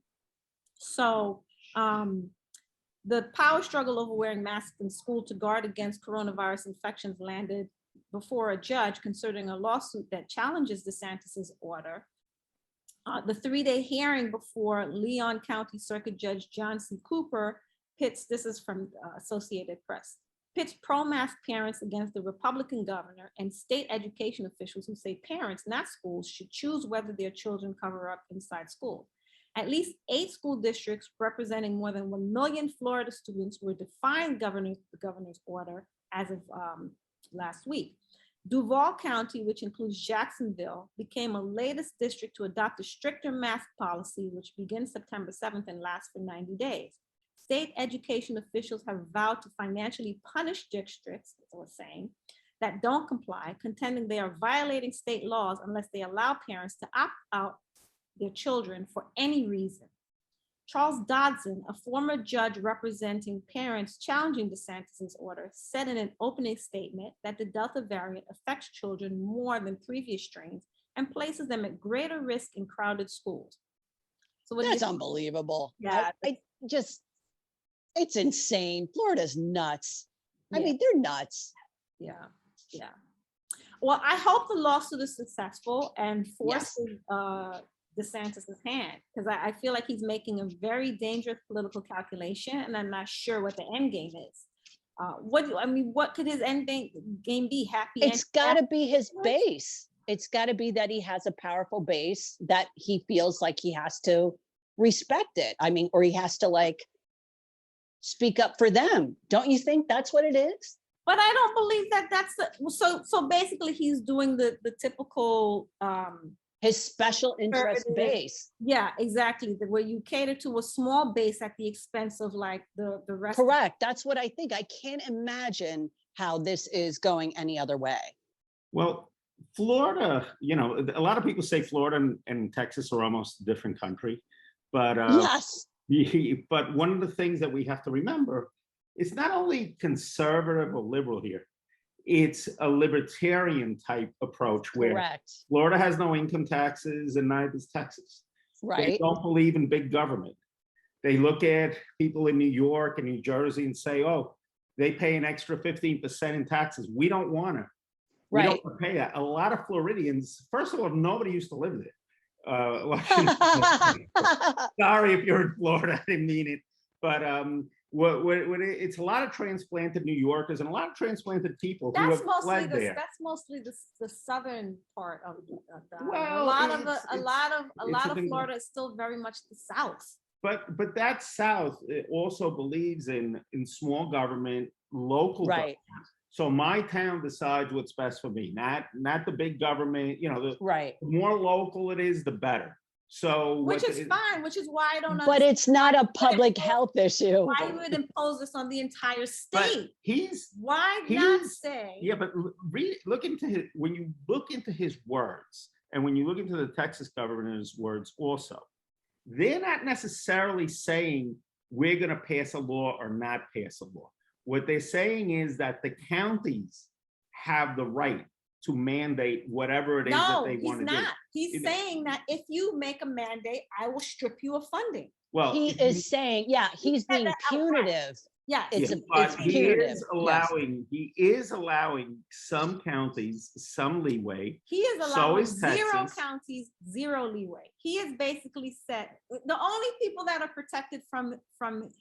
So the power struggle over wearing masks in school to guard against coronavirus infections landed before a judge considering a lawsuit that challenges DeSantis's order. The 3-day hearing before Leon County Circuit Judge John C. Cooper pits, this is from Associated Press, pits pro-mask parents against the Republican governor and state education officials who say parents, not schools, should choose whether their children cover up inside school. At least 8 school districts representing more than 1 million Florida students were defying the governor's order as of last week. Duval County, which includes Jacksonville, became a latest district to adopt a stricter mask policy, which begins September 7th and lasts for 90 days. State education officials have vowed to financially punish districts, as I was saying, that don't comply, contending they are violating state laws unless they allow parents to opt out their children for any reason. Charles Dodson, a former judge representing parents challenging DeSantis's order, said in an opening statement that the Delta variant affects children more than previous strains and places them at greater risk in crowded schools. So That's unbelievable. Yeah. I just, it's insane. Florida's nuts. I Yeah. mean, they're nuts. Yeah, yeah. Well, I hope the lawsuit is successful and forces DeSantis's hand, because I feel like he's making a very dangerous political calculation, and I'm not sure what the end game is. What could his end game be? Happy? It's got to be his base. It's got to be that he has a powerful base that he feels like he has to respect it. I mean, or he has to like speak up for them. Don't you think that's what it is? But I don't believe that that's the, so basically he's doing the typical his special interest base. Yeah, exactly. Where you cater to a small base at the expense of like the rest. Correct. That's what I think. I can't imagine how this is going any other way. Well, Florida, you know, a lot of people say Florida and Texas are almost a different country, but yes. But one of the things that we have to remember, it's not only conservative or liberal here, it's a libertarian type approach where Correct. Florida has no income taxes and neither does Texas. Right. They don't believe in big government. They look at people in New York and New Jersey and say, oh, they pay an extra 15% in taxes. We don't want to. We Right. don't want to pay that. A lot of Floridians, first of all, nobody used to live there. Sorry if you're in Florida, I didn't mean it. But it's a lot of transplanted New Yorkers and a lot of transplanted people who have fled there. That's mostly the southern part of the Well, a lot of Florida is still very much the South. But that South also believes in small government, local right. government. So my town decides what's best for me, not the big government. You know, the more local it is, the better. So which is fine, which is why I don't. But it's not a public health issue. Why you would impose this on the entire state? But not say? Yeah, but look into his, when you look into his words, and when you look into the Texas governor's words, also, they're not necessarily saying we're going to pass a law or not pass a law. What they're saying is that the counties have the right to mandate whatever it is that they want to do. He's saying that if you make a mandate, I will strip you of funding. Well, he is saying, yeah, he's being punitive. Yeah, it's punitive. He is allowing some counties some leeway. He is allowing zero counties zero leeway. He has basically said the only people that are protected from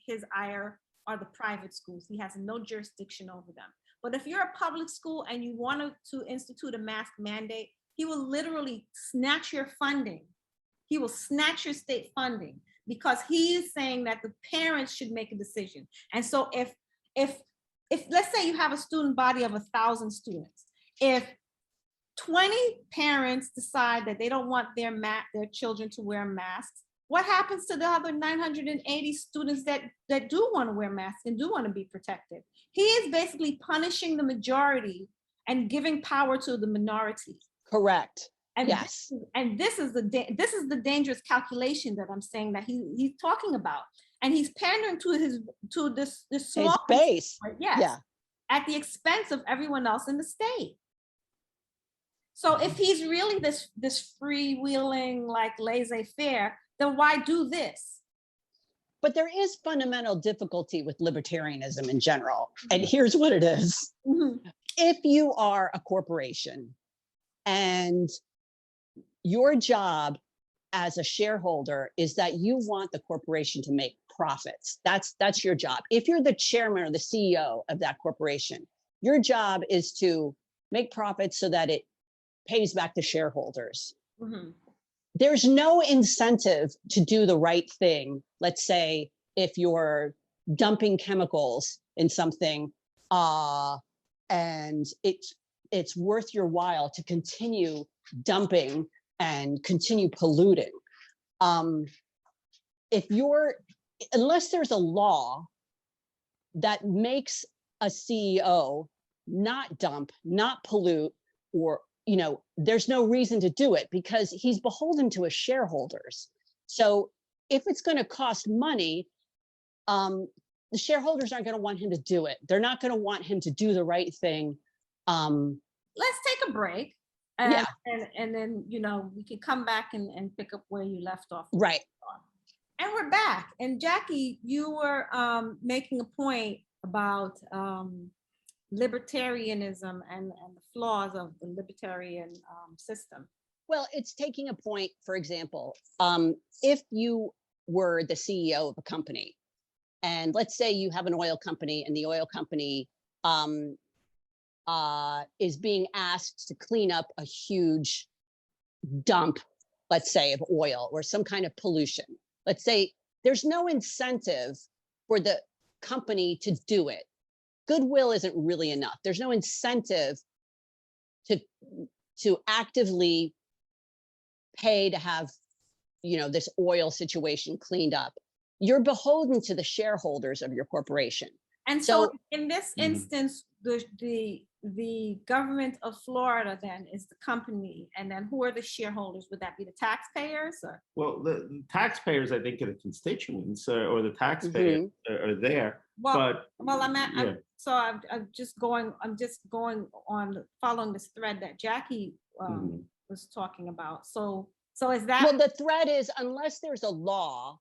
his ire are the private schools. He has no jurisdiction over them. But if you're a public school and you want to institute a mask mandate, he will literally snatch your funding. He will snatch your state funding because he is saying that the parents should make a decision. And so if let's say you have a student body of 1,000 students, if 20 parents decide that they don't want their children to wear masks, what happens to the other 980 students that do want to wear masks and do want to be protected? He is basically punishing the majority and giving power to the minority. Correct. And yes. This is the dangerous calculation that I'm saying that he's talking about, and he's pandering to this small base. Yes. Yeah. At the expense of everyone else in the state. So if he's really this freewheeling, like laissez-faire, then why do this? But there is fundamental difficulty with libertarianism in general. And here's what it is. Mm-hmm. If you are a corporation and your job as a shareholder is that you want the corporation to make profits, that's your job. If you're the chairman or the CEO of that corporation, your job is to make profits so that it pays back to shareholders. Mm-hmm. There's no incentive to do the right thing. Let's say if you're dumping chemicals in something and it's it's worth your while to continue dumping and continue polluting. Unless there's a law that makes a CEO not dump, not pollute, or, there's no reason to do it because he's beholden to his shareholders. So if it's going to cost money, the shareholders aren't going to want him to do it. They're not going to want him to do the right thing. Let's take a break. And then, we can come back and pick up where you left off. Right. And we're back. And Jackie, you were making a point about libertarianism and the flaws of the libertarian system. Well, it's taking a point, for example, if you were the CEO of a company, and let's say you have an oil company and the oil company is being asked to clean up a huge dump, let's say, of oil or some kind of pollution. Let's say there's no incentive for the company to do it. Goodwill isn't really enough. There's no incentive to actively pay to have, this oil situation cleaned up. You're beholden to the shareholders of your corporation. And so in this instance, the government of Florida then is the company, and then who are the shareholders? Would that be the taxpayers? Or? Well, the taxpayers, I think, are the constituents, or the taxpayers are there. I'm just going on following this thread that Jackie was talking about. So is that? Well, the thread is, unless there's a law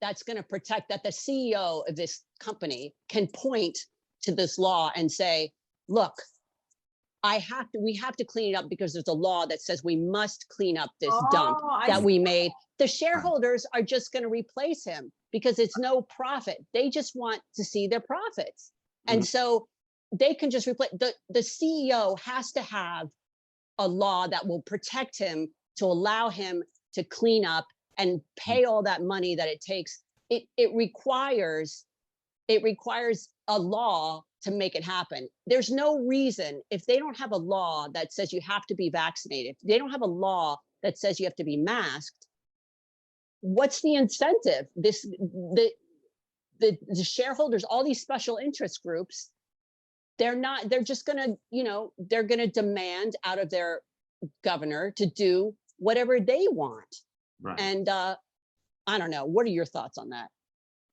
that's going to protect, that the CEO of this company can point to this law and say, look, we have to clean it up because there's a law that says we must clean up this dump that we made. The shareholders are just going to replace him because it's no profit. They just want to see their profits. And so they can just replace, the CEO has to have a law that will protect him, to allow him to clean up and pay all that money that it takes. It requires a law to make it happen. There's no reason, if they don't have a law that says you have to be vaccinated, if they don't have a law that says you have to be masked, what's the incentive? The shareholders, all these special interest groups, they're just gonna, they're gonna demand out of their governor to do whatever they want. Right. And I don't know. What are your thoughts on that?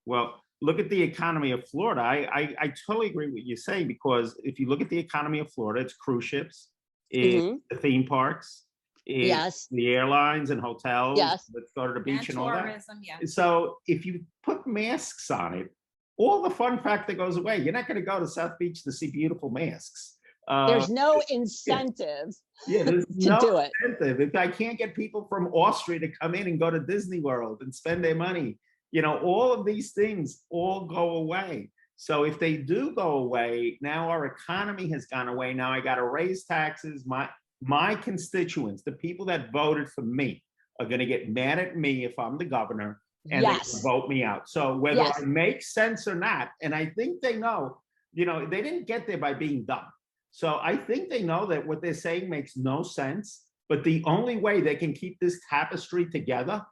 Well, look at the economy of Florida. I totally agree with what you say, because if you look at the economy of Florida, it's cruise ships, it's the theme parks, it's the airlines and hotels. Let's go to the beach and all tourism, that. So if you put masks on it, all the fun factor goes away. You're not going to go to South Beach to see beautiful masks. There's no incentive there's to no do it. incentive. If I can't get people from Austria to come in and go to Disney World and spend their money, all of these things all go away. So if they do go away, now our economy has gone away. Now I got to raise taxes. My constituents, the people that voted for me, are going to get mad at me if I'm the governor, and they can vote me out. So whether I make sense or not, and I think they know, they didn't get there by being dumb. So I think they know that what they're saying makes no sense, but the only way they can keep this tapestry together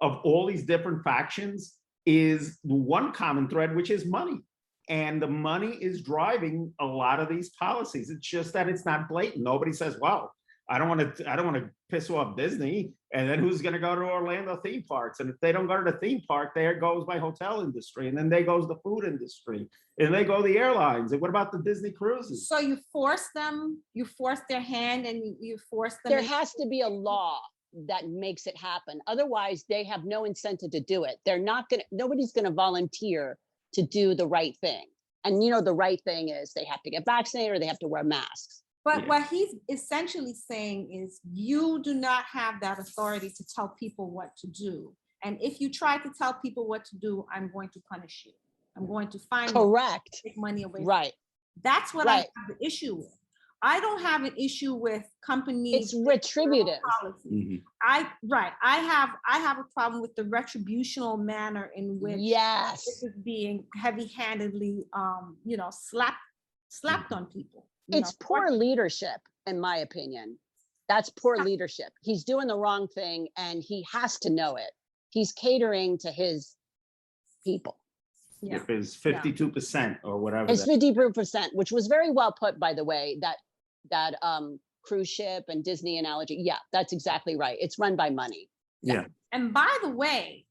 of all these different factions is one common thread, which is money. And the money is driving a lot of these policies. It's just that it's not blatant. Nobody says, well, I don't want to piss off Disney. And then who's going to go to Orlando theme parks? And if they don't go to the theme park, there goes my hotel industry. And then there goes the food industry. And they go the airlines. And what about the Disney cruises? So you force them, you force their hand, and you force them. There has to be a law that makes it happen. Otherwise, they have no incentive to do it. Nobody's going to volunteer to do the right thing. And the right thing is they have to get vaccinated or they have to wear masks. But what he's essentially saying is you do not have that authority to tell people what to do. And if you try to tell people what to do, I'm going to punish you. I'm going to fine you. Correct. Take money away. Right. That's what I have the issue with. I don't have an issue with companies. It's retributive. I have a problem with the retributional manner in which this is being heavy-handedly, slapped on people. you It's know, poor leadership, in my opinion. That's poor leadership. He's doing the wrong thing and he has to know it. He's catering to his people. yeah. If it's 52% or whatever. It's 50%, which was very well put, by the way, that cruise ship and Disney analogy. Yeah, that's exactly right. It's run by money. Yeah. And by the way,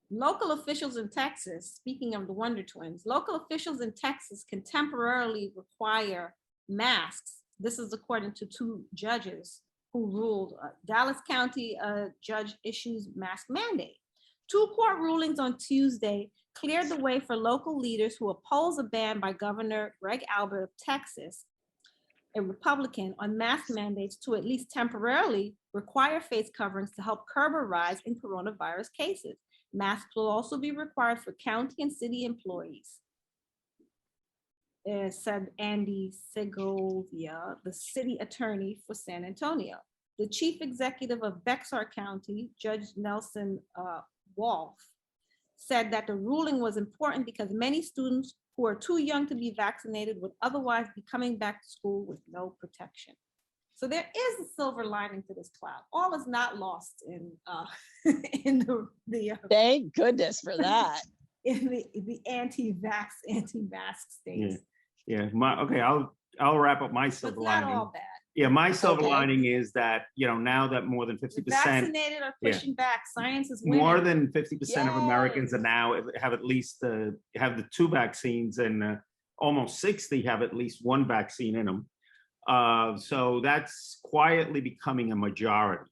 local officials in Texas, speaking of the Wonder Twins, local officials in Texas can temporarily require masks. This is according to 2 judges who ruled. Dallas County judge issues mask mandate. 2 court rulings on Tuesday cleared the way for local leaders who oppose a ban by Governor Greg Abbott of Texas, a Republican, on mask mandates to at least temporarily require face coverings to help curb a rise in coronavirus cases. Masks will also be required for county and city employees, said Andy Segovia, the city attorney for San Antonio. The chief executive of Bexar County, Judge Nelson Wolf, said that the ruling was important because many students who are too young to be vaccinated would otherwise be coming back to school with no protection. So there is a silver lining to this cloud. All is not lost in in the Thank goodness for that. in the anti-vax states. Yeah. Okay. I'll wrap up my So silver it's not lining. all bad. Yeah, my silver Okay. lining is that, now that more than 50%, Vaccinated are pushing back. Science is winning. more than 50% of Americans are Yes. now have at least have the 2 vaccines, and almost 60 have at least 1 vaccine in them. So that's quietly becoming a majority.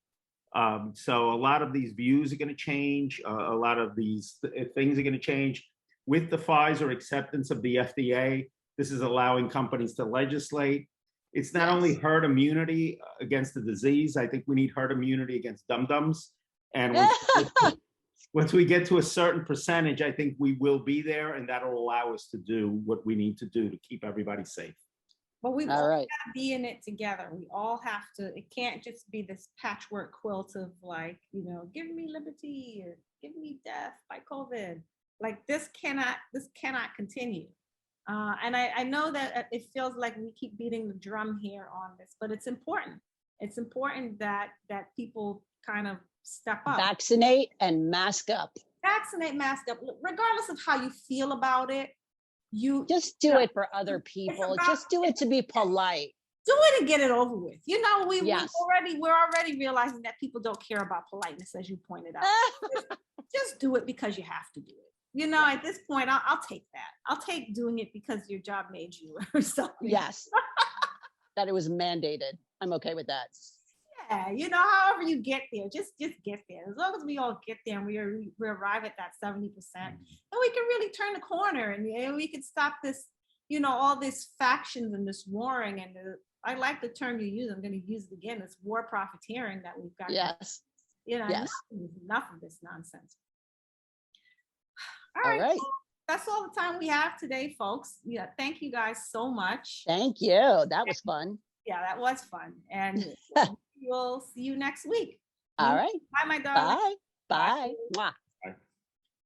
So a lot of these views are going to change. A lot of these things are going to change. With the Pfizer acceptance of the FDA, this is allowing companies to legislate. It's not only herd immunity against the disease. I think we need herd immunity against dum-dums. And once we get to a certain percentage, I think we will be there, and that'll allow us to do what we need to do to keep everybody safe. But we All all right. got to be in it together. We all have to. It can't just be this patchwork quilt of like, give me liberty or give me death by COVID. Like this cannot continue. And I know that it feels like we keep beating the drum here on this, but it's important. It's important that people kind of step up. Vaccinate and mask up. Vaccinate, mask up, regardless of how you feel about it. You Just do it for other people. about- Just do it to be polite. do it and get it over with. Yes. We're already realizing that people don't care about politeness, as you pointed out. Just do it because you have to do it. At this point, I'll take that. I'll take doing it because your job made you or something. Yes. That it was mandated. I'm okay with that. Yeah, however you get there, just get there. As long as we all get there and we arrive at that 70%, then we can really turn the corner and we can stop this, all these factions and this warring. And I like the term you use. I'm going to use it again. It's war-profiteering that we've got. Yes. Enough of this nonsense. All right. Well, that's all the time we have today, folks. Yeah, thank you guys so much. Thank you. That was fun. Yeah, that was fun. And we'll see you next week. All right. Bye, my darling. Bye. Bye. Mwah.